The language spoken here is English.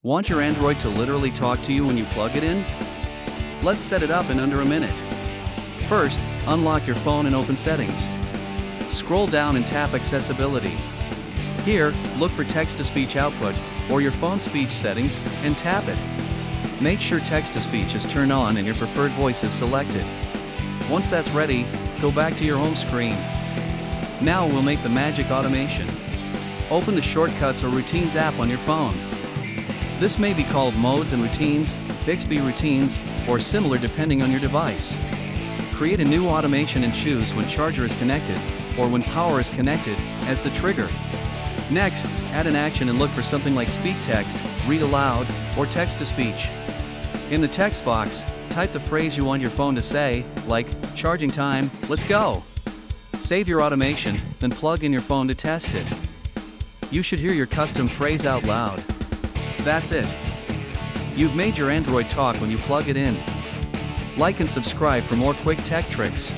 Want your Android to literally talk to you when you plug it in? Let's set it up in under a minute. First, unlock your phone and open Settings. Scroll down and tap Accessibility. Here, look for text-to-speech output, or your phone speech settings, and tap it. Make sure text-to-speech is turned on and your preferred voice is selected. Once that's ready, go back to your home screen. Now we'll make the magic automation. Open the Shortcuts or Routines app on your phone. This may be called Modes and Routines, Bixby Routines, or similar depending on your device. Create a new automation and choose when charger is connected, or when power is connected, as the trigger. Next, add an action and look for something like Speak Text, Read Aloud, or Text-to-Speech. In the text box, type the phrase you want your phone to say, like, "Charging time, let's go." Save your automation, then plug in your phone to test it. You should hear your custom phrase out loud. That's it. You've made your Android talk when you plug it in. Like and subscribe for more quick tech tricks.